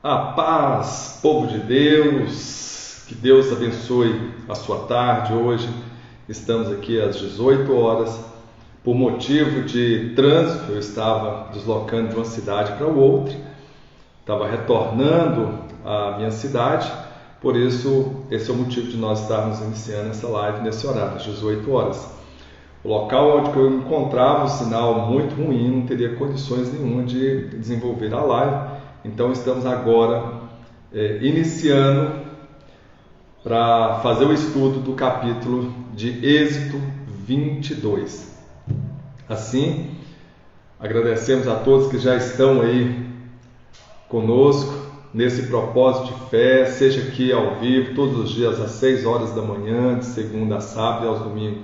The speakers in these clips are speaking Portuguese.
A paz, povo de Deus, que Deus abençoe a sua tarde. Hoje estamos aqui às 18 horas. Por motivo de trânsito, eu estava deslocando de uma cidade para outra, estava retornando à minha cidade, por isso esse é o motivo de nós estarmos iniciando essa live nesse horário, às 18 horas. O local onde eu encontrava o sinal muito ruim, não teria condições nenhuma de desenvolver a live. Então estamos agora iniciando para fazer o estudo do capítulo de Êxodo 22. Assim, agradecemos a todos que já estão aí conosco nesse propósito de fé, seja aqui ao vivo, todos os dias às 6 horas da manhã, de segunda a sábado e aos domingos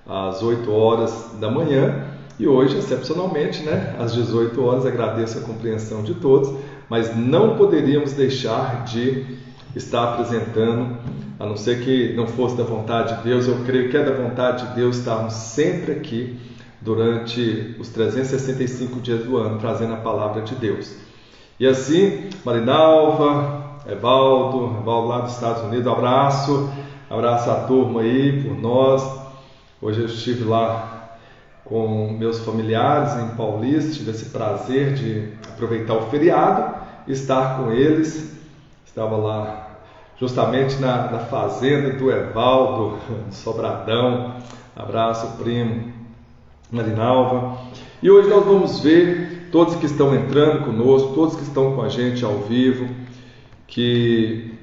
às 8 horas da manhã. E hoje, excepcionalmente, às 18 horas, agradeço a compreensão de todos, mas não poderíamos deixar de estar apresentando, a não ser que não fosse da vontade de Deus. Eu creio que é da vontade de Deus estarmos sempre aqui durante os 365 dias do ano, trazendo a palavra de Deus. E assim, Marinalva, Evaldo lá dos Estados Unidos, abraço a turma aí por nós. Hoje eu estive lá com meus familiares em Paulista, tive esse prazer de aproveitar o feriado e estar com eles. Estava lá justamente na fazenda do Evaldo, Sobradão. Abraço, primo Marinalva. E hoje nós vamos ver todos que estão entrando conosco, todos que estão com a gente ao vivo, que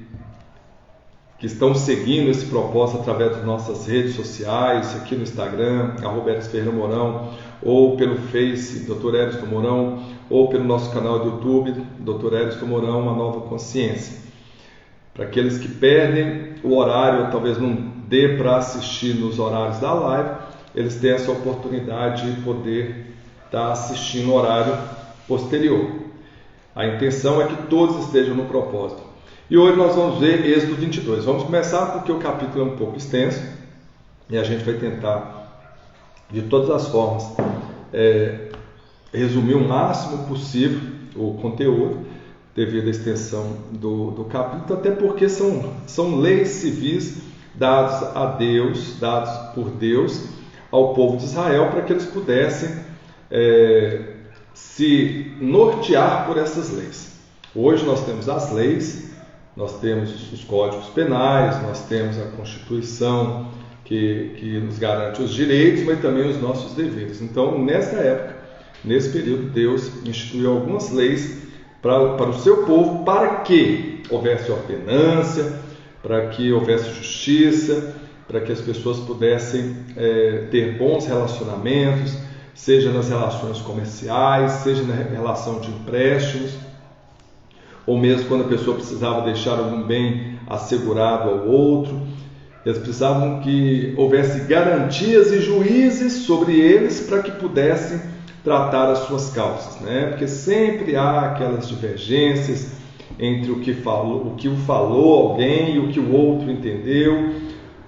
estão seguindo esse propósito através das nossas redes sociais, aqui no Instagram, @ErisFerreiraMourão, ou pelo Face, Dr. Eriston Mourão, ou pelo nosso canal do YouTube, Dr. Eriston Mourão, Uma Nova Consciência. Para aqueles que perdem o horário, talvez não dê para assistir nos horários da live, eles têm essa oportunidade de poder estar assistindo no horário posterior. A intenção é que todos estejam no propósito. E hoje nós vamos ver Êxodo 22. Vamos começar porque o capítulo é um pouco extenso e a gente vai tentar, de todas as formas, resumir o máximo possível o conteúdo devido à extensão do capítulo, até porque são leis civis dadas a Deus, dados por Deus ao povo de Israel, para que eles pudessem se nortear por essas leis. Hoje nós temos as leis, nós temos os códigos penais, nós temos a Constituição que nos garante os direitos, mas também os nossos deveres. Então, nessa época, nesse período, Deus instituiu algumas leis para o seu povo, para que houvesse ordenância, para que houvesse justiça, para que as pessoas pudessem ter bons relacionamentos, seja nas relações comerciais, seja na relação de empréstimos, ou mesmo quando a pessoa precisava deixar algum bem assegurado ao outro. Eles precisavam que houvesse garantias e juízes sobre eles para que pudessem tratar as suas causas, Porque sempre há aquelas divergências entre o que falou alguém e o que o outro entendeu.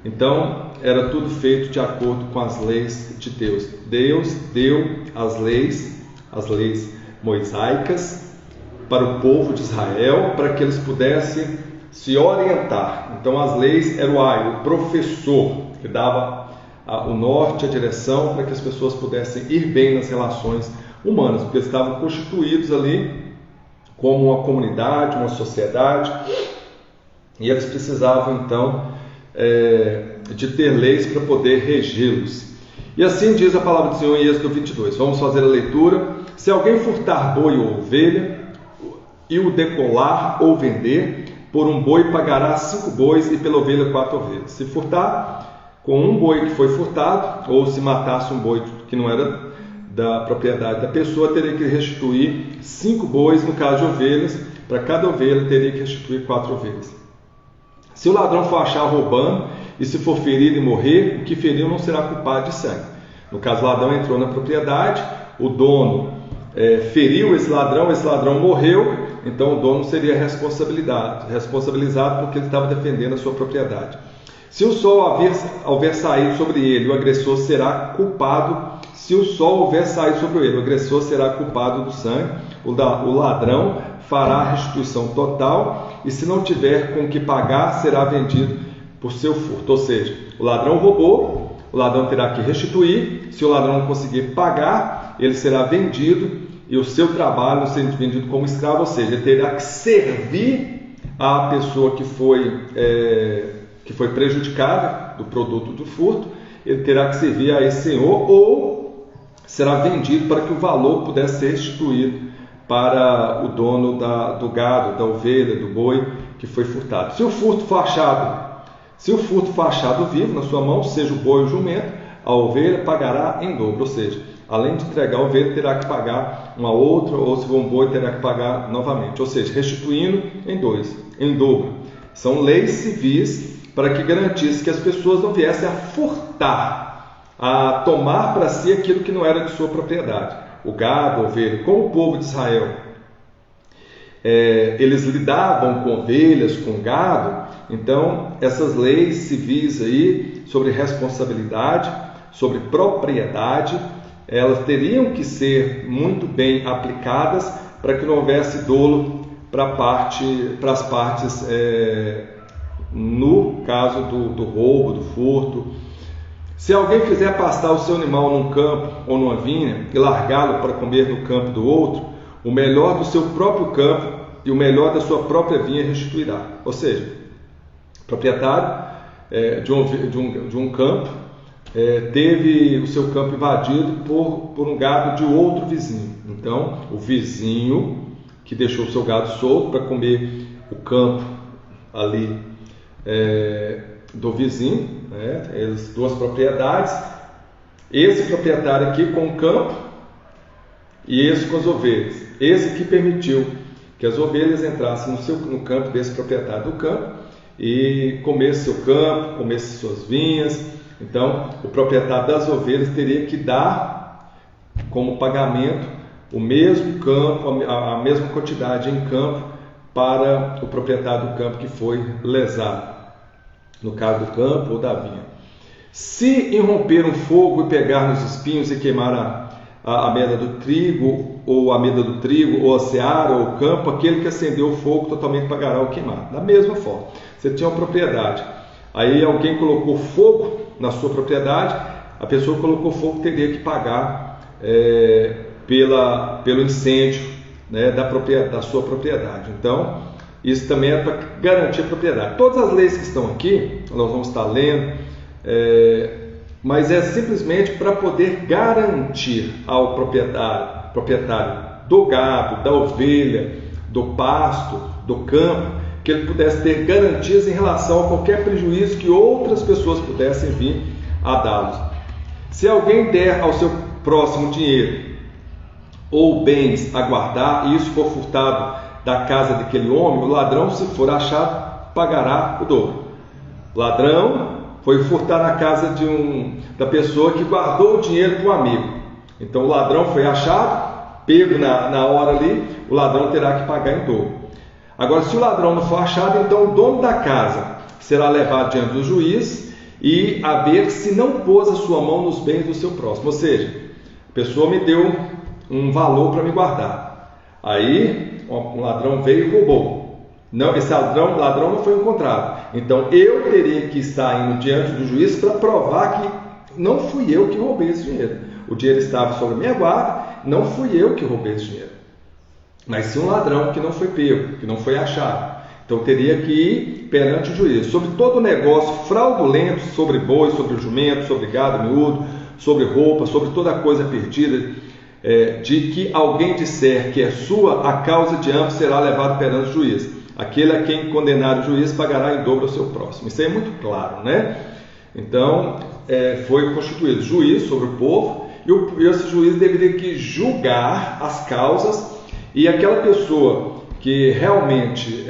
Então, era tudo feito de acordo com as leis de Deus. Deus deu as leis mosaicas, para o povo de Israel, para que eles pudessem se orientar. Então as leis eram o professor que dava o norte, a direção, para que as pessoas pudessem ir bem nas relações humanas, porque eles estavam constituídos ali como uma comunidade, uma sociedade, e eles precisavam então de ter leis para poder regê-los. E assim diz a palavra do Senhor em Êxodo 22. Vamos fazer a leitura. Se alguém furtar boi ou ovelha e o decolar ou vender, por um boi pagará 5 bois e pela ovelha 4 ovelhas. Se furtar com um boi que foi furtado, ou se matasse um boi que não era da propriedade da pessoa, teria que restituir 5 bois, no caso de ovelhas, para cada ovelha teria que restituir 4 ovelhas. Se o ladrão for achar roubando, e se for ferido e morrer, o que feriu não será culpado de sangue. No caso, o ladrão entrou na propriedade, o dono feriu esse ladrão morreu, então o dono seria responsabilizado porque ele estava defendendo a sua propriedade. Se o sol houver saído sobre ele, o agressor será culpado. Se o sol houver saído sobre ele, o agressor será culpado do sangue. O ladrão fará a restituição total, e se não tiver com que pagar, será vendido por seu furto. Ou seja, o ladrão roubou, o ladrão terá que restituir. Se o ladrão não conseguir pagar, ele será vendido, e o seu trabalho será vendido como escravo. Ou seja, ele terá que servir à pessoa que foi prejudicada do produto do furto. Ele terá que servir a esse senhor, ou será vendido para que o valor pudesse ser restituído para o dono do gado, da ovelha, do boi que foi furtado. Se o furto for achado vivo na sua mão, seja o boi ou o jumento, a ovelha pagará em dobro. Ou seja, além de entregar a ovelha, terá que pagar uma outra, ou se for um boi, terá que pagar novamente. Ou seja, restituindo em dobro. São leis civis para que garantisse que as pessoas não viessem a furtar, a tomar para si aquilo que não era de sua propriedade. O gado, a ovelha, como o povo de Israel, eles lidavam com ovelhas, com gado. Então, essas leis civis aí, sobre responsabilidade, sobre propriedade, elas teriam que ser muito bem aplicadas para que não houvesse dolo para as partes, no caso do roubo, do furto. Se alguém fizer pastar o seu animal num campo ou numa vinha e largá-lo para comer no campo do outro, o melhor do seu próprio campo e o melhor da sua própria vinha restituirá. Ou seja, o proprietário de um campo teve o seu campo invadido por um gado de outro vizinho. Então, o vizinho que deixou o seu gado solto para comer o campo ali do vizinho, as duas propriedades, esse proprietário aqui com o campo e esse com as ovelhas. Esse que permitiu que as ovelhas entrassem no campo desse proprietário do campo e comesse seu campo, comesse suas vinhas. Então, o proprietário das ovelhas teria que dar como pagamento o mesmo campo, a mesma quantidade em campo para o proprietário do campo que foi lesado, no caso do campo ou da vinha. Se irromper um fogo e pegar nos espinhos e queimar a meda do trigo, ou a meda do trigo, ou a seara, ou o campo, aquele que acendeu o fogo totalmente pagará o queimado. Da mesma forma, você tinha uma propriedade, aí alguém colocou fogo na sua propriedade, a pessoa que colocou fogo teria que pagar pelo incêndio, da sua propriedade. Então, isso também é para garantir a propriedade. Todas as leis que estão aqui, nós vamos estar lendo, mas é simplesmente para poder garantir ao proprietário do gado, da ovelha, do pasto, do campo, que ele pudesse ter garantias em relação a qualquer prejuízo que outras pessoas pudessem vir a dá-los. Se alguém der ao seu próximo dinheiro ou bens a guardar, e isso for furtado da casa daquele homem, o ladrão, se for achado, pagará o dobro. O ladrão foi furtar na casa da pessoa que guardou o dinheiro para um amigo. Então o ladrão foi achado, pego na hora ali, o ladrão terá que pagar em dobro. Agora, se o ladrão não for achado, então o dono da casa será levado diante do juiz e a ver se não pôs a sua mão nos bens do seu próximo. Ou seja, a pessoa me deu um valor para me guardar. Aí um ladrão veio e roubou. Não, esse ladrão não foi encontrado. Então eu teria que estar indo diante do juiz para provar que não fui eu que roubei esse dinheiro. O dinheiro estava sobre a minha guarda, não fui eu que roubei esse dinheiro. Mas se um ladrão que não foi pego, que não foi achado, então teria que ir perante o juiz. Sobre todo negócio fraudulento, sobre boi, sobre jumento, sobre gado miúdo, sobre roupa, sobre toda coisa perdida, de que alguém disser que é sua, a causa de ambos será levada perante o juiz. Aquele a quem condenar o juiz pagará em dobro ao seu próximo. Isso aí é muito claro, né? Então, foi constituído juiz sobre o povo, e esse juiz deveria que julgar as causas, e aquela pessoa que realmente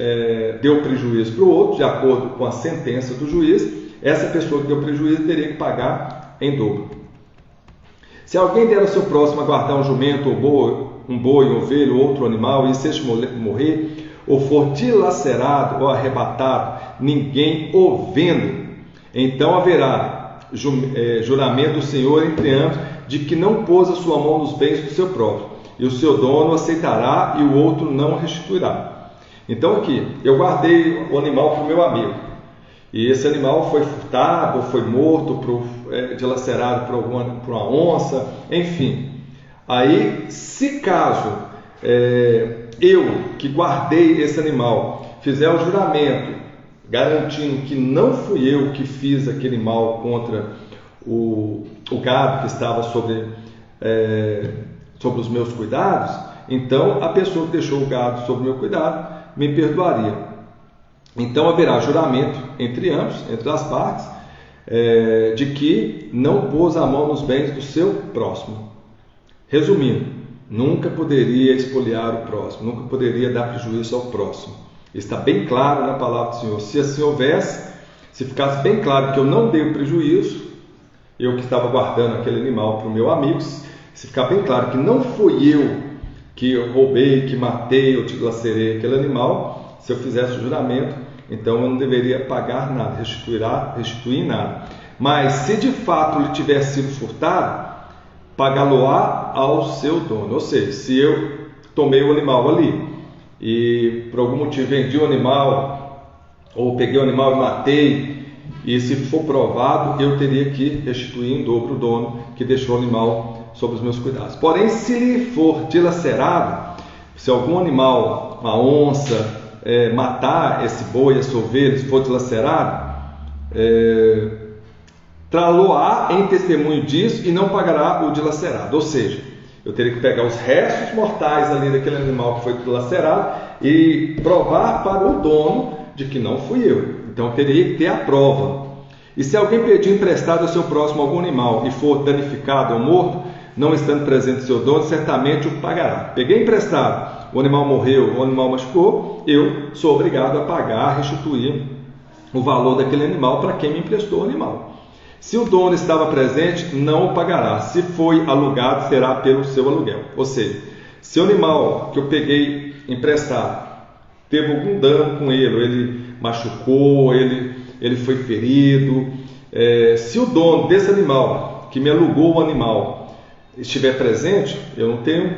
deu prejuízo para o outro, de acordo com a sentença do juiz, essa pessoa que deu prejuízo teria que pagar em dobro. Se alguém der ao seu próximo a guardar um jumento, ou um boi, um ovelho, ou outro animal, e se este morrer, ou for dilacerado ou arrebatado, ninguém o vendo, então haverá juramento do Senhor entre ambos, de que não pôs a sua mão nos bens do seu próprio. e o seu dono aceitará e o outro não restituirá. Então aqui, eu guardei o animal para o meu amigo, e esse animal foi furtado, ou foi morto, dilacerado por uma onça, enfim. Aí, se caso eu que guardei esse animal fizer o juramento, garantindo que não fui eu que fiz aquele mal contra o gado que estava sobre os meus cuidados, então a pessoa que deixou o gado sob o meu cuidado me perdoaria. Então haverá juramento entre ambos, entre as partes, de que não pôs a mão nos bens do seu próximo. Resumindo, nunca poderia expoliar o próximo, nunca poderia dar prejuízo ao próximo. Está bem claro na palavra do Senhor. Se assim houvesse, se ficasse bem claro que eu não dei o prejuízo, eu que estava guardando aquele animal para o meu amigo, se ficar bem claro que não fui eu que roubei, que matei ou dilacerei aquele animal, se eu fizesse o juramento, então eu não deveria pagar nada, restituir nada. Mas se de fato ele tivesse sido furtado, pagá-lo-á ao seu dono. Ou seja, se eu tomei o animal ali e por algum motivo vendi o animal, ou peguei o animal e matei, e se for provado, eu teria que restituir em dobro o dono que deixou o animal sob os meus cuidados. Porém, se ele for dilacerado, se algum animal, uma onça, matar esse boi, essa ovelha, se for dilacerado, trá-lo-á em testemunho disso e não pagará o dilacerado. Ou seja, eu teria que pegar os restos mortais ali daquele animal que foi dilacerado e provar para o dono de que não fui eu. Então eu teria que ter a prova. E se alguém pedir emprestado ao seu próximo algum animal e for danificado ou morto, não estando presente seu dono, certamente o pagará. Peguei emprestado, o animal morreu, o animal machucou, eu sou obrigado a pagar, restituir o valor daquele animal para quem me emprestou o animal. Se o dono estava presente, não o pagará. Se foi alugado, será pelo seu aluguel. Ou seja, se o animal que eu peguei emprestado teve algum dano com ele machucou, ele foi ferido, se o dono desse animal, que me alugou o animal, estiver presente, eu não tenho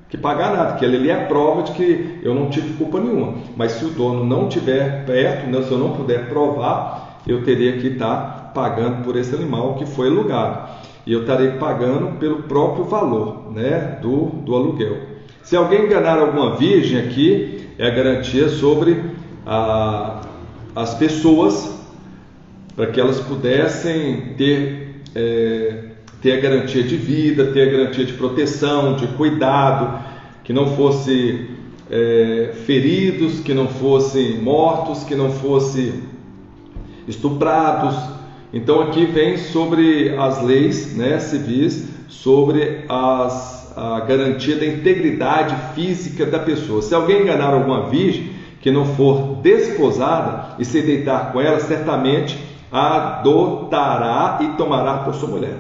que pagar nada, porque ele é a prova de que eu não tive culpa nenhuma. Mas se o dono não estiver perto, se eu não puder provar, eu teria que estar pagando por esse animal que foi alugado. E eu estarei pagando pelo próprio valor, né, do aluguel. Se alguém enganar alguma virgem aqui, é a garantia sobre as pessoas, para que elas pudessem ter a garantia de vida, ter a garantia de proteção, de cuidado, que não fossem feridos, que não fossem mortos, que não fossem estuprados. Então aqui vem sobre as leis, né, civis, sobre a garantia da integridade física da pessoa. Se alguém enganar alguma virgem que não for desposada e se deitar com ela, certamente a adotará e tomará por sua mulher.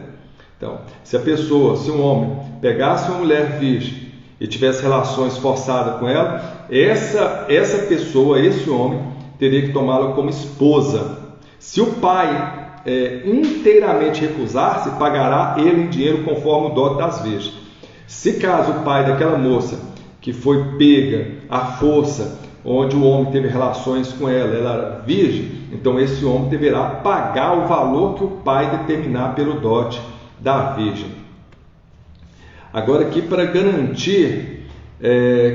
Então, se um homem pegasse uma mulher virgem e tivesse relações forçadas com ela, essa pessoa, esse homem, teria que tomá-la como esposa. Se o pai inteiramente recusar-se, pagará ele em dinheiro conforme o dote das virgens. Se caso o pai daquela moça que foi pega à força, onde o homem teve relações com ela era virgem, então esse homem deverá pagar o valor que o pai determinar pelo dote da virgem. Agora aqui, para garantir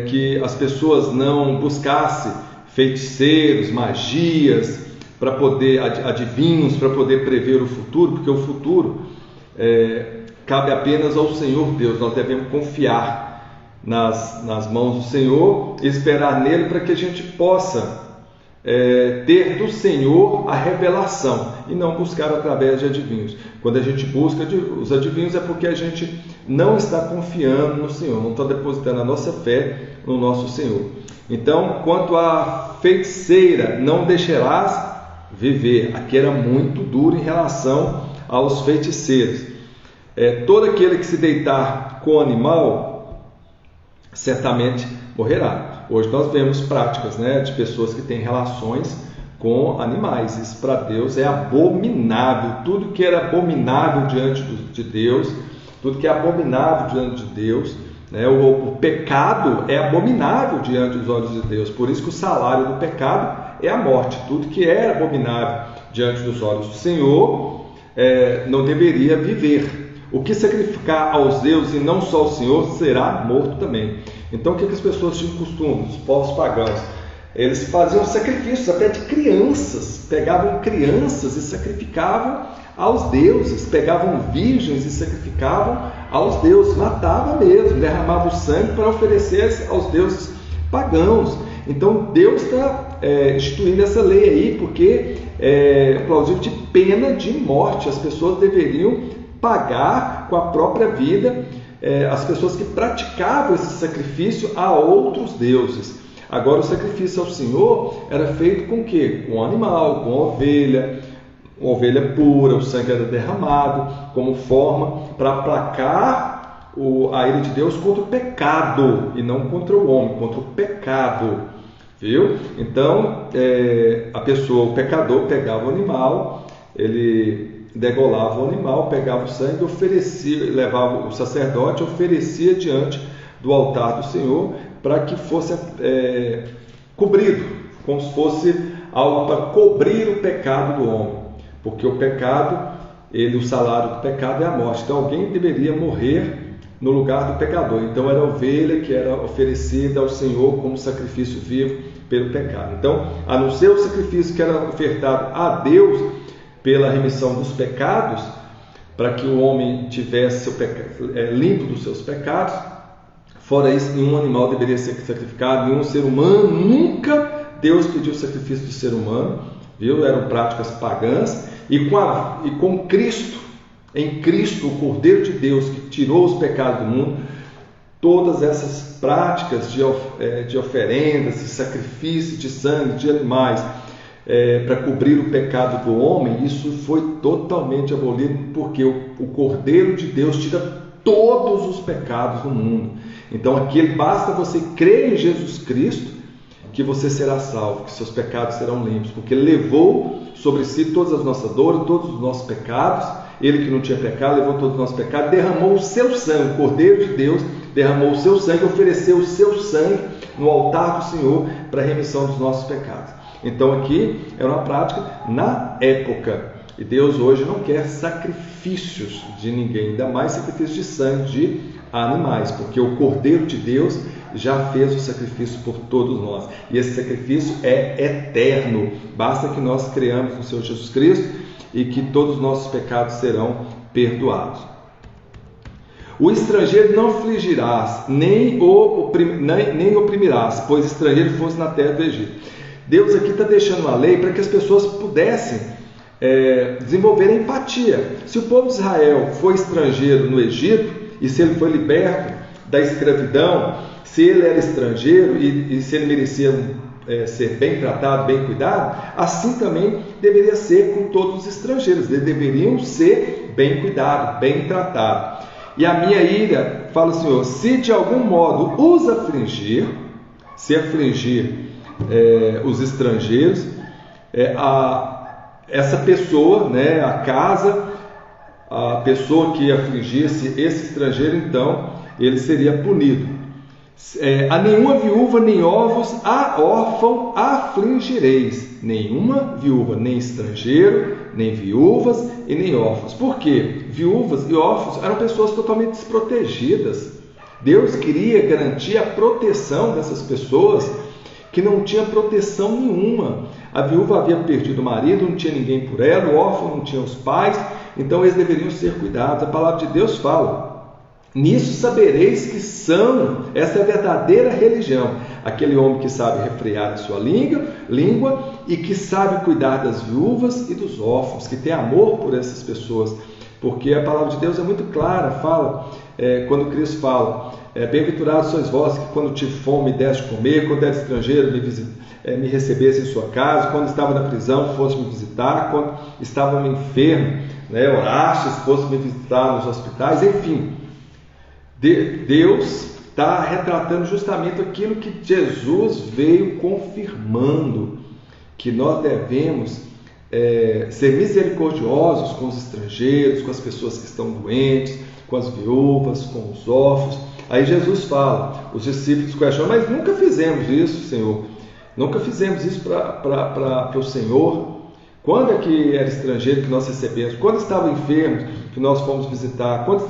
que as pessoas não buscassem feiticeiros, magias, para poder, adivinhos, para poder prever o futuro, porque o futuro cabe apenas ao Senhor Deus. Nós devemos confiar nas mãos do Senhor e esperar nele para que a gente possa ter do Senhor a revelação e não buscar através de adivinhos. Quando a gente busca os adivinhos é porque a gente não está confiando no Senhor, não está depositando a nossa fé no nosso Senhor. Então, quanto à feiticeira, não deixarás viver. Aqui era muito duro em relação aos feiticeiros. Todo aquele que se deitar com o animal certamente morrerá. Hoje nós vemos práticas, né, de pessoas que têm relações com animais. Isso para Deus é abominável. Tudo que era abominável diante de Deus, tudo que é abominável diante de Deus, né? O pecado é abominável diante dos olhos de Deus, por isso que o salário do pecado é a morte. Tudo que é abominável diante dos olhos do Senhor não deveria viver. O que sacrificar aos deuses e não só ao Senhor será morto também. Então o que as pessoas tinham costume, os povos pagãos? Eles faziam sacrifícios até de crianças, pegavam crianças e sacrificavam aos deuses, pegavam virgens e sacrificavam aos deuses, matavam mesmo, derramavam o sangue para oferecer aos deuses pagãos. Então Deus está instituindo essa lei aí, porque é plausível de pena de morte. As pessoas deveriam pagar com a própria vida as pessoas que praticavam esse sacrifício a outros deuses. Agora o sacrifício ao Senhor era feito com o quê? Com animal, com ovelha, uma ovelha pura, o sangue era derramado como forma para aplacar a ira de Deus contra o pecado, e não contra o homem, contra o pecado. Viu? Então, o pecador pegava o animal, ele degolava o animal, pegava o sangue, oferecia, levava o sacerdote, oferecia diante do altar do Senhor, para que fosse cobrido, como se fosse algo para cobrir o pecado do homem, porque o pecado, o salário do pecado é a morte. Então alguém deveria morrer no lugar do pecador. Então era a ovelha que era oferecida ao Senhor como sacrifício vivo pelo pecado. Então, a não ser o sacrifício que era ofertado a Deus pela remissão dos pecados, para que o homem tivesse limpo dos seus pecados, fora isso, nenhum animal deveria ser sacrificado, nenhum ser humano, nunca Deus pediu sacrifício de ser humano, viu? Eram práticas pagãs, e com Cristo, em Cristo, o Cordeiro de Deus que tirou os pecados do mundo, todas essas práticas de oferendas, de sacrifício de sangue, de animais, para cobrir o pecado do homem, isso foi totalmente abolido, porque o Cordeiro de Deus tira todos os pecados do mundo. Então basta você crer em Jesus Cristo, que você será salvo, que seus pecados serão limpos, porque Ele levou sobre si todas as nossas dores, todos os nossos pecados. Ele que não tinha pecado, levou todos os nossos pecados, derramou o seu sangue, o Cordeiro de Deus derramou o seu sangue, ofereceu o seu sangue no altar do Senhor para a remissão dos nossos pecados. Então aqui era uma prática na época, e Deus hoje não quer sacrifícios de ninguém, ainda mais sacrifícios de sangue de animais, porque o Cordeiro de Deus já fez o sacrifício por todos nós, e esse sacrifício é eterno. Basta que nós creamos no Senhor Jesus Cristo e que todos os nossos pecados serão perdoados. O estrangeiro não afligirás, nem oprimirás, pois estrangeiro fosse na terra do Egito. Deus aqui está deixando uma lei para que as pessoas pudessem desenvolver empatia. Se o povo de Israel foi estrangeiro no Egito, e se ele foi liberto da escravidão, se ele era estrangeiro e se ele merecia ser bem tratado, bem cuidado, assim também deveria ser com todos os estrangeiros. Eles deveriam ser bem cuidados, bem tratados. E a minha ira, fala o Senhor, se de algum modo os afligir, os estrangeiros, essa pessoa, né, a pessoa que afligisse esse estrangeiro, então ele seria punido. A nenhuma viúva nem órfão afligireis. Nenhuma viúva, nem estrangeiro, nem viúvas e nem órfãos. Por quê? Viúvas e órfãos eram pessoas totalmente desprotegidas. Deus queria garantir a proteção dessas pessoas que não tinham proteção nenhuma. A viúva havia perdido o marido, não tinha ninguém por ela, o órfão não tinha os pais, então eles deveriam ser cuidados. A palavra de Deus fala: nisso sabereis que essa é a verdadeira religião, aquele homem que sabe refrear a sua língua e que sabe cuidar das viúvas e dos órfãos, que tem amor por essas pessoas, porque a palavra de Deus é muito clara. Fala, quando Cristo fala, bem-aventurados sois vós que quando tive fome me deste comer, quando era estrangeiro me recebesse em sua casa, quando estava na prisão fosse me visitar, quando estava enfermo, orastes, fosse me visitar nos hospitais. Enfim, Deus está retratando justamente aquilo que Jesus veio confirmando, que nós devemos ser misericordiosos com os estrangeiros, com as pessoas que estão doentes, com as viúvas, com os órfãos. Aí Jesus fala, os discípulos questionam, mas nunca fizemos isso, Senhor. Nunca fizemos isso para o Senhor. Quando é que era estrangeiro que nós recebemos? Quando estava enfermo que nós fomos visitar? Quando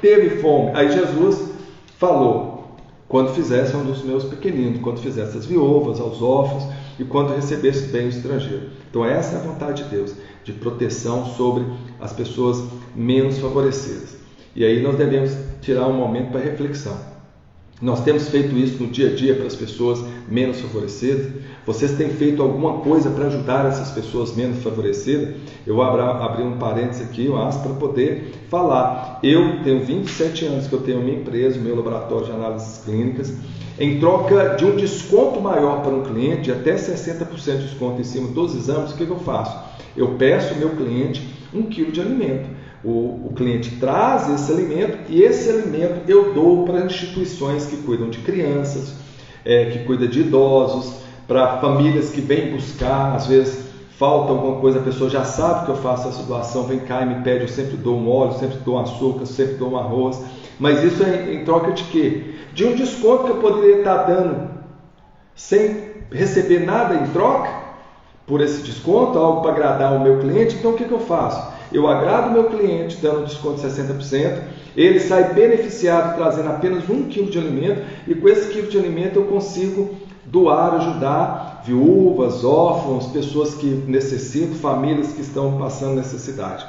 teve fome? Aí Jesus falou, quando fizesse um dos meus pequeninos, quando fizesse as viúvas, aos órfãos e quando recebesse bem o estrangeiro. Então essa é a vontade de Deus, de proteção sobre as pessoas menos favorecidas. E aí nós devemos tirar um momento para reflexão. Nós temos feito isso no dia a dia para as pessoas menos favorecidas? Vocês têm feito alguma coisa para ajudar essas pessoas menos favorecidas? Eu abri um parênteses aqui, um aspas, para poder falar. Eu tenho 27 anos que eu tenho minha empresa, meu laboratório de análises clínicas. Em troca de um desconto maior para um cliente, de até 60% de desconto em cima dos exames, o que eu faço? Eu peço ao meu cliente 1 quilo de alimento. O cliente traz esse alimento e esse alimento eu dou para instituições que cuidam de crianças, que cuidam de idosos, para famílias que vêm buscar, às vezes falta alguma coisa, a pessoa já sabe que eu faço essa doação, vem cá e me pede, eu sempre dou um óleo, sempre dou um açúcar, sempre dou um arroz, mas isso é em troca de quê? De um desconto que eu poderia estar dando sem receber nada em troca por esse desconto, algo para agradar o meu cliente. Então o que eu faço? Eu agrado o meu cliente dando um desconto de 60%, ele sai beneficiado trazendo apenas 1 quilo de alimento e com esse quilo de alimento eu consigo doar, ajudar viúvas, órfãos, pessoas que necessitam, famílias que estão passando necessidade.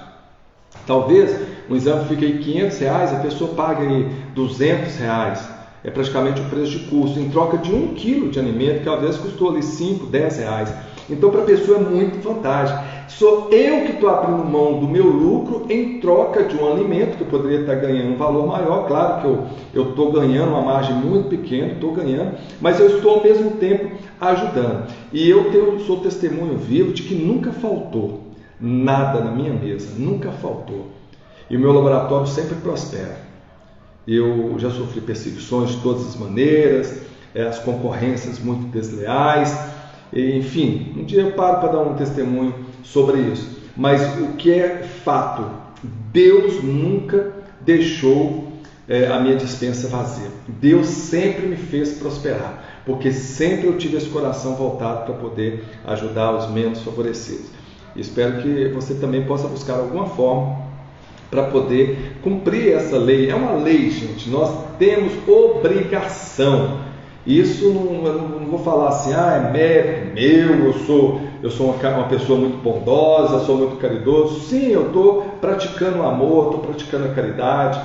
Talvez um exame fique aí R$500, a pessoa paga aí R$200, é praticamente o preço de custo, em troca de 1 quilo de alimento que às vezes custou ali R$5, R$10. Então para a pessoa é muito vantagem. Sou eu que estou abrindo mão do meu lucro em troca de um alimento que eu poderia estar ganhando um valor maior. Claro que eu estou ganhando uma margem muito pequena, estou ganhando, mas eu estou ao mesmo tempo ajudando. E eu sou testemunho vivo de que nunca faltou nada na minha mesa, nunca faltou. E o meu laboratório sempre prospera. Eu já sofri perseguições de todas as maneiras, as concorrências muito desleais. Enfim, um dia eu paro para dar um testemunho sobre isso. Mas o que é fato, Deus nunca deixou a minha despensa vazia. Deus sempre me fez prosperar, porque sempre eu tive esse coração voltado para poder ajudar os menos favorecidos. Espero que você também possa buscar alguma forma para poder cumprir essa lei. É uma lei, gente, nós temos obrigação. Isso eu não vou falar assim, é mérito meu, eu sou uma pessoa muito bondosa, sou muito caridoso. Sim, eu estou praticando o amor, estou praticando a caridade,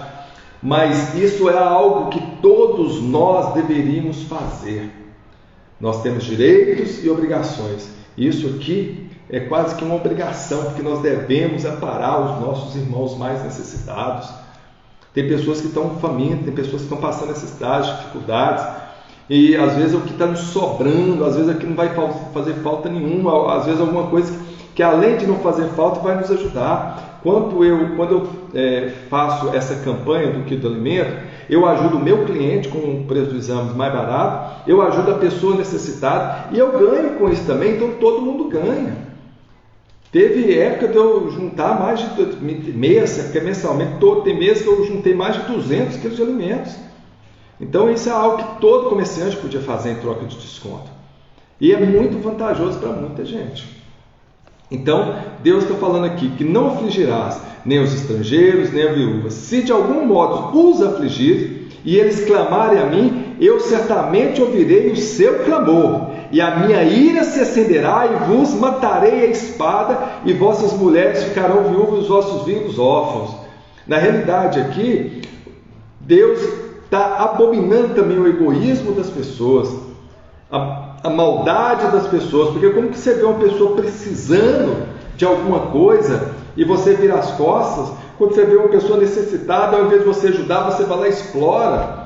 mas isso é algo que todos nós deveríamos fazer. Nós temos direitos e obrigações. Isso aqui é quase que uma obrigação, porque nós devemos amparar os nossos irmãos mais necessitados. Tem pessoas que estão famintas, tem pessoas que estão passando necessidades, dificuldades. E às vezes é o que está nos sobrando, às vezes aqui não vai fazer falta nenhuma, às vezes alguma coisa que além de não fazer falta vai nos ajudar. Quando eu faço essa campanha do quilo de alimento, eu ajudo o meu cliente com o preço do exame mais barato, eu ajudo a pessoa necessitada e eu ganho com isso também, então todo mundo ganha. Teve época de eu juntar mais de mensalmente, tem meses que eu juntei mais de 200 quilos de alimentos. Então isso é algo que todo comerciante podia fazer em troca de desconto. E é muito vantajoso para muita gente. Então Deus está falando aqui que não afligirás nem os estrangeiros, nem a viúva. Se de algum modo os afligir e eles clamarem a mim, eu certamente ouvirei o seu clamor. E a minha ira se acenderá e vos matarei a espada e vossas mulheres ficarão viúvas e os vossos filhos órfãos. Na realidade aqui, Deus está abominando também o egoísmo das pessoas, a maldade das pessoas, porque como que você vê uma pessoa precisando de alguma coisa e você vira as costas? Quando você vê uma pessoa necessitada, ao invés de você ajudar, você vai lá e explora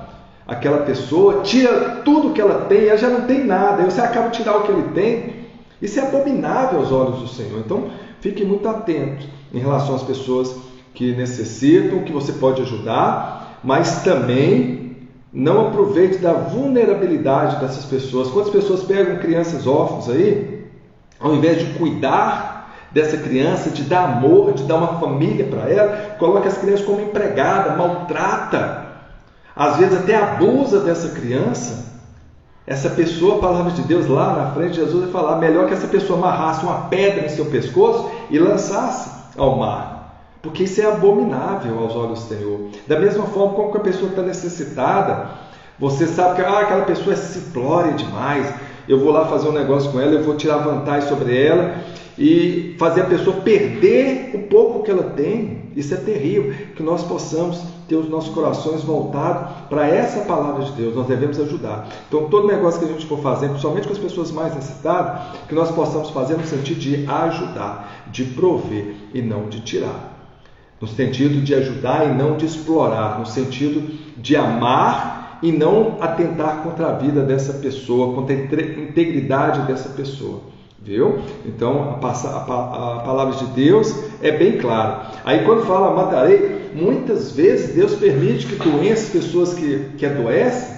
aquela pessoa, tira tudo que ela tem, ela já não tem nada, aí você acaba de tirar o que ele tem. Isso é abominável aos olhos do Senhor. Então fique muito atento em relação às pessoas que necessitam, que você pode ajudar, mas também não aproveite da vulnerabilidade dessas pessoas. Quantas pessoas pegam crianças órfãs aí, ao invés de cuidar dessa criança, de dar amor, de dar uma família para ela, coloca as crianças como empregada, maltrata. às vezes até abusa dessa criança, essa pessoa, a palavra de Deus lá na frente, Jesus vai falar, melhor que essa pessoa amarrasse uma pedra em seu pescoço e lançasse ao mar, porque isso é abominável aos olhos do Senhor. Da mesma forma como que a pessoa está necessitada, você sabe que aquela pessoa é simplória demais, eu vou lá fazer um negócio com ela, eu vou tirar vantagem sobre ela e fazer a pessoa perder o pouco que ela tem. Isso é terrível, que nós possamos ter os nossos corações voltados para essa palavra de Deus. Nós devemos ajudar. Então, todo negócio que a gente for fazer, principalmente com as pessoas mais necessitadas, que nós possamos fazer no sentido de ajudar, de prover e não de tirar. No sentido de ajudar e não de explorar, no sentido de amar e não atentar contra a vida dessa pessoa, contra a integridade dessa pessoa. Viu? Então, a palavra de Deus é bem clara. Aí, quando fala matarei, muitas vezes Deus permite que doenças, pessoas que adoecem,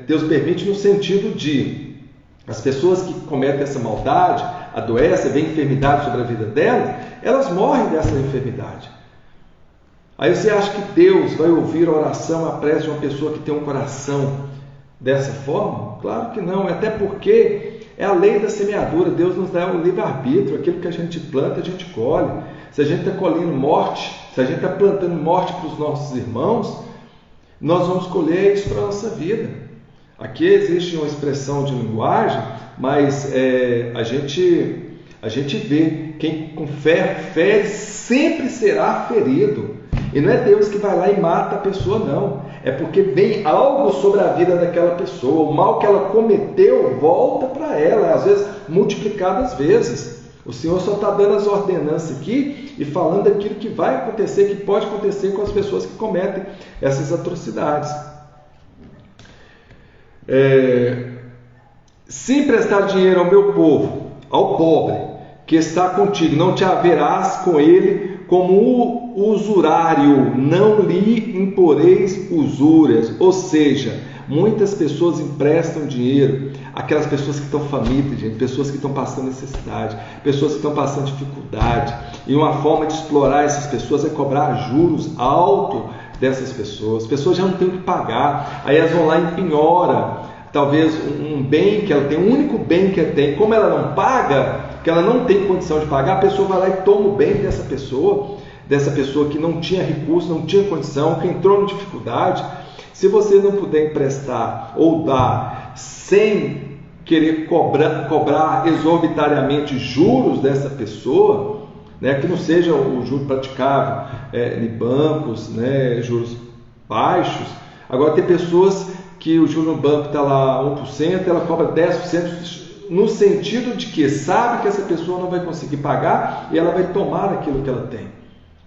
Deus permite no sentido de as pessoas que cometem essa maldade, adoecem, vem enfermidade sobre a vida delas, elas morrem dessa enfermidade. Aí você acha que Deus vai ouvir a oração, a prece de uma pessoa que tem um coração dessa forma? Claro que não, até porque é a lei da semeadura. Deus nos dá o livre-arbítrio, aquilo que a gente planta, a gente colhe. Se a gente está colhendo morte, se a gente está plantando morte para os nossos irmãos, nós vamos colher isso para a nossa vida. Aqui existe uma expressão de linguagem, mas a gente vê, quem com fé fere sempre será ferido. E não é Deus que vai lá e mata a pessoa, não. É porque vem algo sobre a vida daquela pessoa. O mal que ela cometeu volta para ela, às vezes multiplicadas vezes. O Senhor só está dando as ordenanças aqui e falando aquilo que vai acontecer, que pode acontecer com as pessoas que cometem essas atrocidades. Se emprestar dinheiro ao meu povo, ao pobre, que está contigo, não te haverás com ele como usurário, não lhe imporeis usúrias. Ou seja, muitas pessoas emprestam dinheiro, aquelas pessoas que estão famintas, gente, pessoas que estão passando necessidade, pessoas que estão passando dificuldade, e uma forma de explorar essas pessoas é cobrar juros altos dessas pessoas. As pessoas já não têm o que pagar, aí elas vão lá e penhora, talvez um bem que ela tem, o único bem que ela tem, como ela não paga, que ela não tem condição de pagar, a pessoa vai lá e toma o bem dessa pessoa que não tinha recurso, não tinha condição, que entrou em dificuldade. Se você não puder emprestar ou dar sem querer cobrar exorbitariamente juros dessa pessoa, né, que não seja o juro praticável em bancos, né, juros baixos. Agora tem pessoas que o juro no banco está lá 1%, ela cobra 10%, no sentido de que sabe que essa pessoa não vai conseguir pagar e ela vai tomar aquilo que ela tem.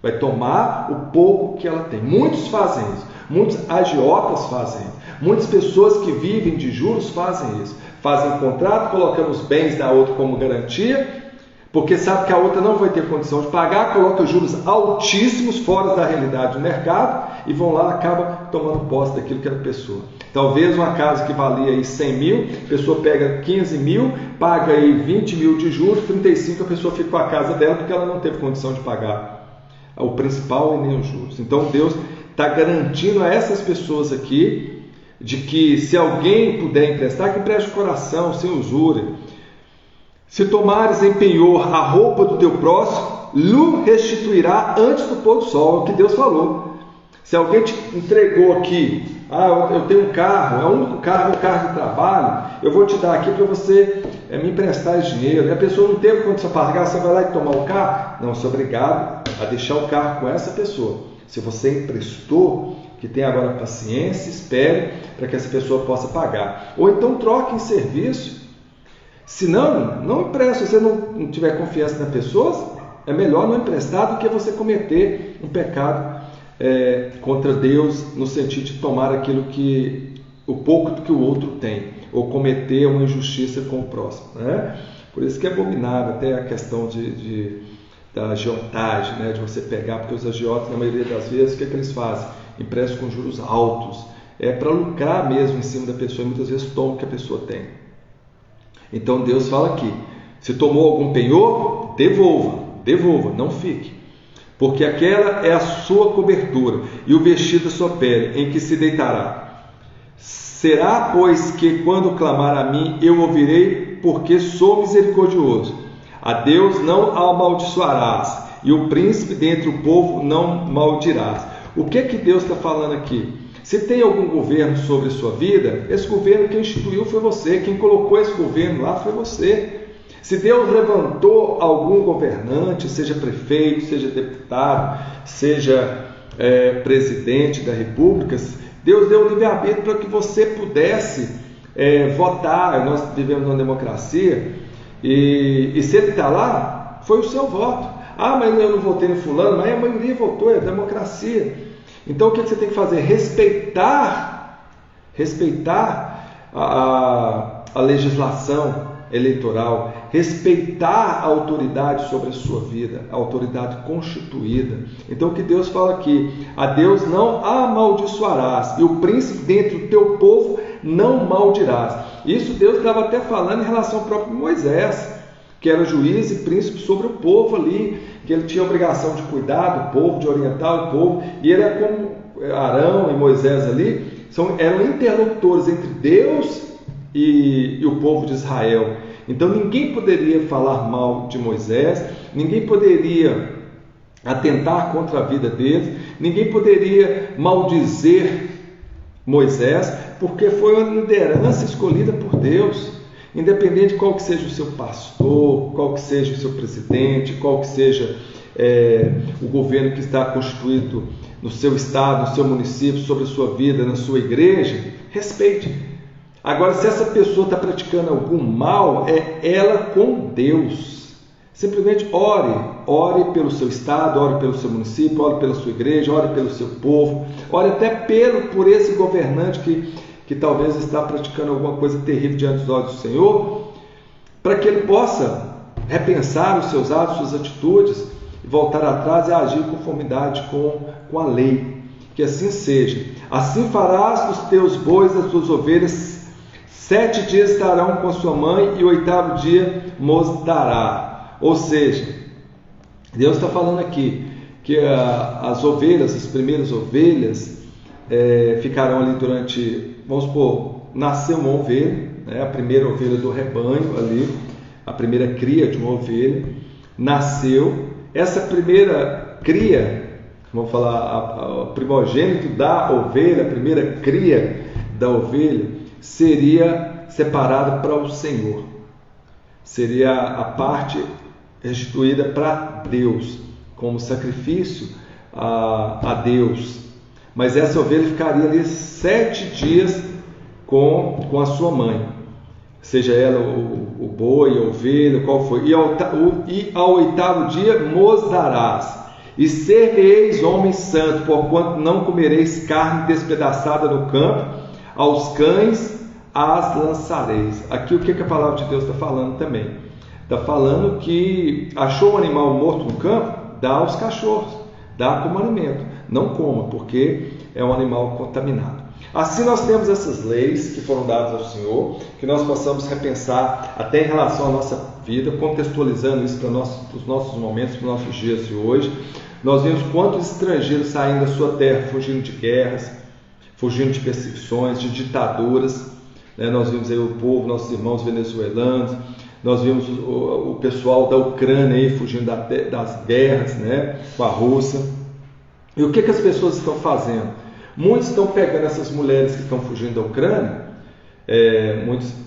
Vai tomar o pouco que ela tem. Muitos fazem isso. Muitos agiotas fazem isso. Muitas pessoas que vivem de juros fazem isso. Fazem um contrato, colocando os bens da outra como garantia, porque sabe que a outra não vai ter condição de pagar, coloca juros altíssimos fora da realidade do mercado e vão lá e acaba tomando posse daquilo que era a pessoa. Talvez uma casa que valia aí 100 mil, a pessoa pega 15 mil, paga aí 20 mil de juros, 35 a pessoa fica com a casa dela porque ela não teve condição de pagar o principal e nem os juros. Então Deus está garantindo a essas pessoas aqui de que se alguém puder emprestar, que empreste o coração, sem usura. Se tomares em penhor a roupa do teu próximo, lhe restituirá antes do pôr do sol. É o que Deus falou. Se alguém te entregou aqui, eu tenho um carro, é o único carro, meu carro de trabalho, eu vou te dar aqui para você me emprestar esse dinheiro. E a pessoa não teve condição de pagar, você vai lá e tomar o carro? Não, você é obrigado a deixar o carro com essa pessoa. Se você emprestou, que tenha agora paciência, espere para que essa pessoa possa pagar. Ou então troque em serviço. Se não empresta. Se você não tiver confiança na pessoa, é melhor não emprestar do que você cometer um pecado contra Deus, no sentido de tomar o pouco que o outro tem, ou cometer uma injustiça com o próximo, né? Por isso que é abominável até a questão da agiotagem, né? De você pegar, porque os agiotas, na maioria das vezes, o que eles fazem? Emprestam com juros altos, para lucrar mesmo em cima da pessoa, e muitas vezes tomam o que a pessoa tem. Então Deus fala aqui, se tomou algum penhor, devolva, não fique. porque aquela é a sua cobertura e o vestido da sua pele, em que se deitará. Será, pois, que quando clamar a mim, eu ouvirei, porque sou misericordioso. A Deus não amaldiçoarás, e o príncipe dentre o povo não maldirás. O que é que Deus está falando aqui? Se tem algum governo sobre a sua vida, esse governo quem instituiu foi você, quem colocou esse governo lá foi você. Se Deus levantou algum governante, seja prefeito, seja deputado, seja presidente da república, Deus deu o livre-arbítrio para que você pudesse votar. Nós vivemos numa democracia e se ele está lá, foi o seu voto. Ah, mas eu não votei no fulano, mas a maioria votou, é democracia. Então o que você tem que fazer? Respeitar a legislação eleitoral, respeitar a autoridade sobre a sua vida, a autoridade constituída. Então o que Deus fala aqui, a Deus não amaldiçoarás, e o príncipe dentre o teu povo não maldirás. Isso Deus estava até falando em relação ao próprio Moisés, que era juiz e príncipe sobre o povo ali, que ele tinha a obrigação de cuidar do povo, de orientar o povo, e ele é como Arão e Moisés ali, eram interlocutores entre Deus e o povo de Israel. Então ninguém poderia falar mal de Moisés, ninguém poderia atentar contra a vida dele, ninguém poderia maldizer Moisés, porque foi uma liderança escolhida por Deus. Independente de qual que seja o seu pastor, qual que seja o seu presidente, qual que seja o governo que está constituído no seu estado, no seu município, sobre a sua vida, na sua igreja, respeite. Agora, se essa pessoa está praticando algum mal, é ela com Deus. Simplesmente ore pelo seu estado, ore pelo seu município, ore pela sua igreja, ore pelo seu povo, ore até por esse governante que talvez está praticando alguma coisa terrível diante dos olhos do Senhor, para que ele possa repensar os seus atos, suas atitudes, e voltar atrás e agir em conformidade com a lei. Que assim seja. Assim farás dos teus bois e das tuas ovelhas, 7 dias estarão com a sua mãe, e o 8º dia mos dará. Ou seja, Deus está falando aqui que as ovelhas, as primeiras ovelhas, ficarão ali durante, vamos supor, nasceu uma ovelha, né, a primeira ovelha do rebanho ali, a primeira cria de uma ovelha, nasceu, essa primeira cria, vamos falar, o primogênito da ovelha, a primeira cria da ovelha, seria separada para o Senhor, seria a parte restituída para Deus, como sacrifício a Deus. Mas essa ovelha ficaria ali 7 dias com a sua mãe, seja ela o boi, a ovelha, qual foi. E ao 8º dia mos darás, e ser-me-eis homem santo, porquanto não comereis carne despedaçada no campo, aos cães as lançareis. Aqui o que a palavra de Deus está falando também? Está falando que achou um animal morto no campo, dá aos cachorros, dá como alimento. Não coma, porque é um animal contaminado. Assim nós temos essas leis que foram dadas ao Senhor, que nós possamos repensar até em relação à nossa vida, contextualizando isso para os nossos momentos, para os nossos dias de hoje. Nós vemos quantos estrangeiros saindo da sua terra, fugindo de guerras, fugindo de perseguições, de ditaduras. Nós vimos aí o povo, nossos irmãos venezuelanos, nós vimos o pessoal da Ucrânia aí fugindo das guerras, né, com a Rússia. E o que as pessoas estão fazendo? Muitos estão pegando essas mulheres que estão fugindo da Ucrânia,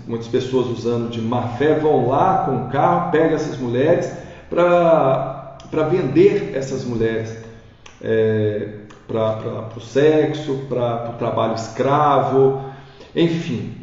muitas pessoas usando de má fé, vão lá com o carro, pegam essas mulheres para vender essas mulheres para o sexo, para o trabalho escravo, enfim.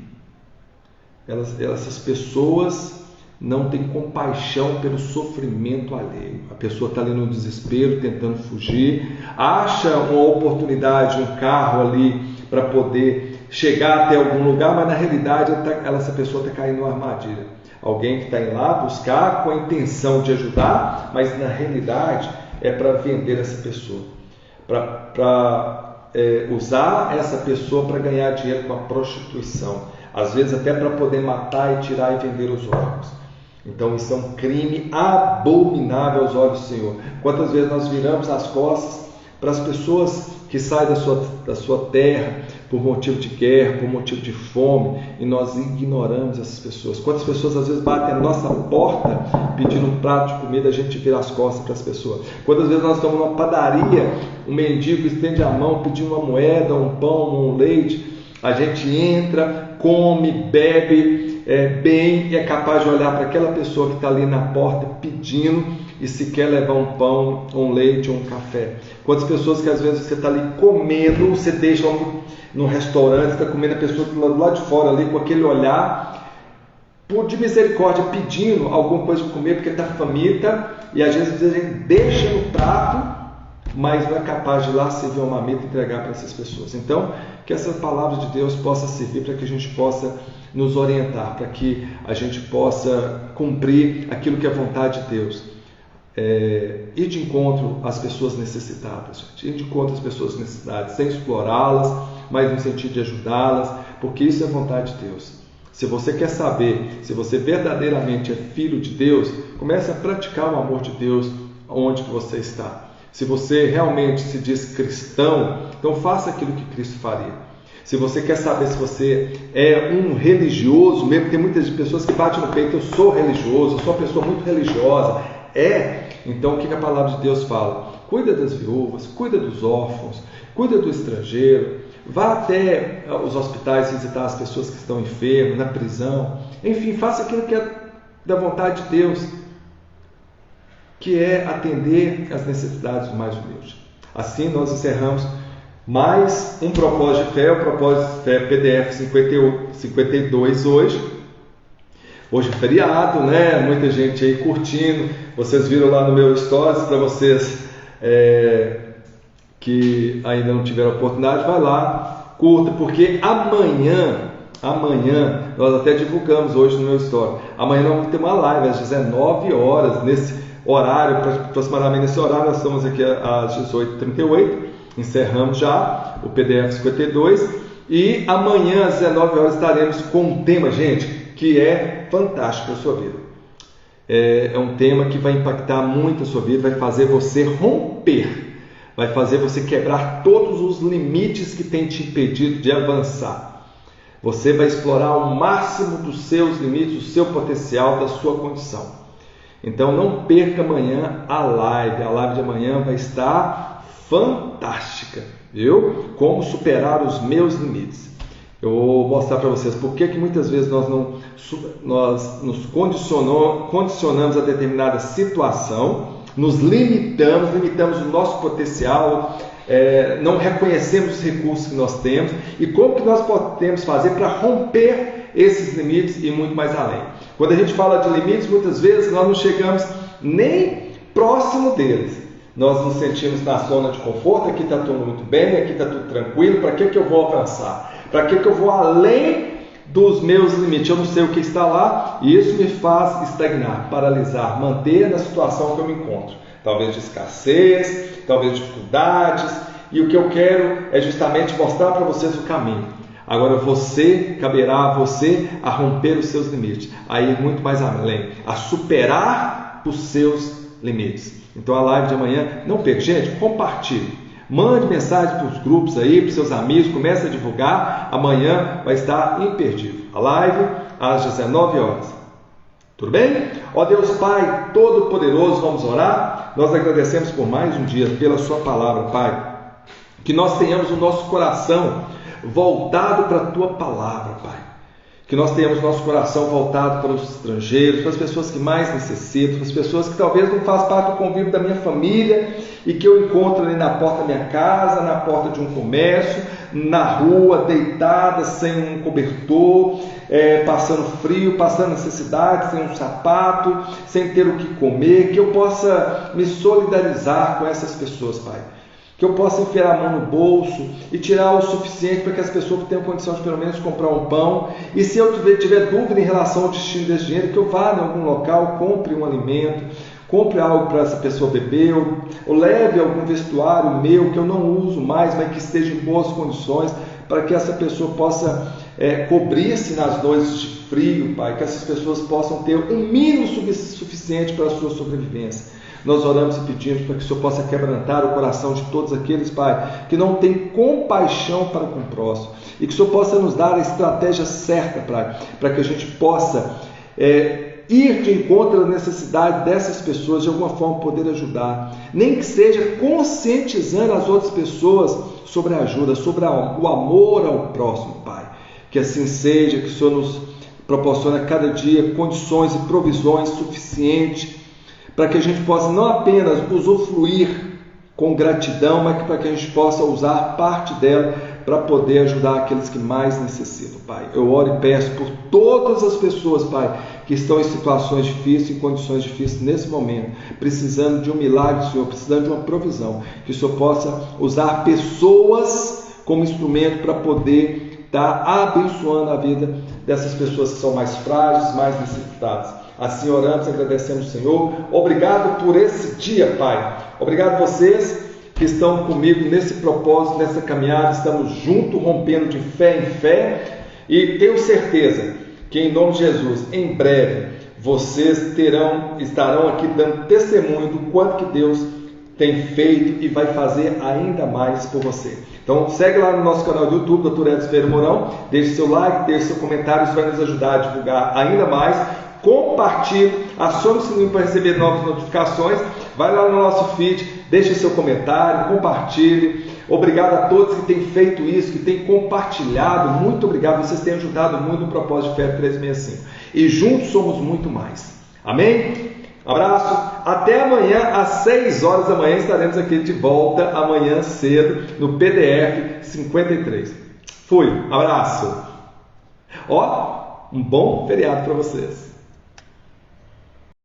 Essas pessoas não têm compaixão pelo sofrimento alheio. A pessoa está ali no desespero, tentando fugir, acha uma oportunidade, um carro ali para poder chegar até algum lugar, mas na realidade essa pessoa está caindo numa armadilha. Alguém que está indo lá buscar com a intenção de ajudar, mas na realidade é para vender essa pessoa, para usar essa pessoa para ganhar dinheiro com a prostituição, às vezes até para poder matar e tirar e vender os órgãos. Então isso é um crime abominável aos olhos do Senhor. Quantas vezes nós viramos as costas para as pessoas que saem da sua terra por motivo de guerra, por motivo de fome, e nós ignoramos essas pessoas. Quantas pessoas às vezes batem a nossa porta pedindo um prato de comida, a gente vira as costas para as pessoas. Quantas vezes nós estamos numa padaria, um mendigo estende a mão pedindo uma moeda, um pão, um leite, a gente entra, come, bebe bem e é capaz de olhar para aquela pessoa que está ali na porta pedindo e se quer levar um pão, um leite ou um café. Quantas pessoas que às vezes você está ali comendo, você deixa no restaurante, está comendo a pessoa do lado de fora ali com aquele olhar de misericórdia, pedindo alguma coisa para comer porque está faminta, e às vezes a gente deixa no prato, mas não é capaz de ir lá servir uma marmita e entregar para essas pessoas. Então, que essa palavra de Deus possa servir para que a gente possa nos orientar, para que a gente possa cumprir aquilo que é vontade de Deus. Ir de encontro às pessoas necessitadas, gente. Ir de encontro às pessoas necessitadas, sem explorá-las, mas no sentido de ajudá-las, porque isso é vontade de Deus. Se você quer saber se você verdadeiramente é filho de Deus, comece a praticar o amor de Deus onde que você está. Se você realmente se diz cristão, então faça aquilo que Cristo faria. Se você quer saber se você é um religioso, mesmo tem muitas pessoas que batem no peito, eu sou religioso, eu sou uma pessoa muito religiosa. Então o que a palavra de Deus fala? Cuida das viúvas, cuida dos órfãos, cuida do estrangeiro, vá até os hospitais visitar as pessoas que estão enfermas, na prisão. Enfim, faça aquilo que é da vontade de Deus, que é atender às necessidades do mais humilde. Assim nós encerramos mais um propósito de fé, o propósito de fé PDF 52 hoje. Hoje é feriado, né? Muita gente aí curtindo. Vocês viram lá no meu stories, para vocês que ainda não tiveram oportunidade, vai lá, curta, porque amanhã nós até divulgamos hoje no meu story. Amanhã nós vamos ter uma live às 19 horas, nesse horário, aproximadamente nesse horário, nós estamos aqui às 18h38, encerramos já o PDF 52, e amanhã às 19 horas estaremos com um tema, gente, que é fantástico para a sua vida. É um tema que vai impactar muito a sua vida, vai fazer você romper, vai fazer você quebrar todos os limites que tem te impedido de avançar. Você vai explorar o máximo dos seus limites, do seu potencial, da sua condição. Então não perca amanhã a live de amanhã vai estar fantástica, viu? Como superar os meus limites. Eu vou mostrar para vocês por que muitas vezes nós nos condicionamos a determinada situação, nos limitamos o nosso potencial, não reconhecemos os recursos que nós temos e como que nós podemos fazer para romper esses limites e muito mais além. Quando a gente fala de limites, muitas vezes nós não chegamos nem próximo deles. Nós nos sentimos na zona de conforto, aqui está tudo muito bem, aqui está tudo tranquilo, para que eu vou avançar? Para que eu vou além dos meus limites? Eu não sei o que está lá e isso me faz estagnar, paralisar, manter na situação que eu me encontro. Talvez de escassez, talvez de dificuldades, e o que eu quero é justamente mostrar para vocês o caminho. Agora caberá a você a romper os seus limites, a ir muito mais além, a superar os seus limites. Então a live de amanhã, não perca, gente, compartilhe. Mande mensagem para os grupos aí, para os seus amigos, comece a divulgar. Amanhã vai estar imperdível. A live às 19 horas. Tudo bem? Ó Deus Pai Todo-Poderoso, vamos orar. Nós agradecemos por mais um dia, pela sua palavra, Pai. Que nós tenhamos o nosso coração voltado para a tua palavra, Pai. Que nós tenhamos nosso coração voltado para os estrangeiros, para as pessoas que mais necessitam, para as pessoas que talvez não fazem parte do convívio da minha família e que eu encontro ali na porta da minha casa, na porta de um comércio, na rua, deitada, sem um cobertor, passando frio, passando necessidade, sem um sapato, sem ter o que comer, que eu possa me solidarizar com essas pessoas, Pai. Que eu possa enfiar a mão no bolso e tirar o suficiente para que as pessoas tenham condição de pelo menos comprar um pão. E se eu tiver dúvida em relação ao destino desse dinheiro, que eu vá em algum local, compre um alimento, compre algo para essa pessoa beber, ou leve algum vestuário meu que eu não uso mais, mas que esteja em boas condições, para que essa pessoa possa cobrir-se nas noites de frio, Pai, que essas pessoas possam ter um mínimo suficiente para a sua sobrevivência. Nós oramos e pedimos para que o Senhor possa quebrantar o coração de todos aqueles, Pai, que não têm compaixão para com o próximo, e que o Senhor possa nos dar a estratégia certa, Pai, para que a gente possa ir de encontro à necessidade dessas pessoas, de alguma forma poder ajudar, nem que seja conscientizando as outras pessoas sobre a ajuda, sobre o amor ao próximo, Pai. Que assim seja, que o Senhor nos proporcione a cada dia condições e provisões suficientes para que a gente possa não apenas usufruir com gratidão, mas para que a gente possa usar parte dela para poder ajudar aqueles que mais necessitam, Pai. Eu oro e peço por todas as pessoas, Pai, que estão em situações difíceis, em condições difíceis nesse momento, precisando de um milagre, Senhor, precisando de uma provisão, que o Senhor possa usar pessoas como instrumento para poder estar abençoando a vida dessas pessoas que são mais frágeis, mais necessitadas. Assim oramos e agradecemos, Senhor. Obrigado por esse dia, Pai. Obrigado a vocês que estão comigo nesse propósito, nessa caminhada. Estamos juntos, rompendo de fé em fé. E tenho certeza que, em nome de Jesus, em breve, vocês estarão aqui dando testemunho do quanto que Deus tem feito e vai fazer ainda mais por você. Então segue lá no nosso canal do YouTube, Dr. Edson Ferreira Mourão, deixe seu like, deixe seu comentário, isso vai nos ajudar a divulgar ainda mais. Compartilhe, acione o sininho para receber novas notificações, vai lá no nosso feed, deixe seu comentário, compartilhe. Obrigado a todos que têm feito isso, que têm compartilhado, muito obrigado, vocês têm ajudado muito no Propósito de Fé 365. E juntos somos muito mais. Amém? Abraço, até amanhã às 6 horas da manhã, estaremos aqui de volta amanhã cedo no PDF 53. Fui, abraço. Um bom feriado para vocês.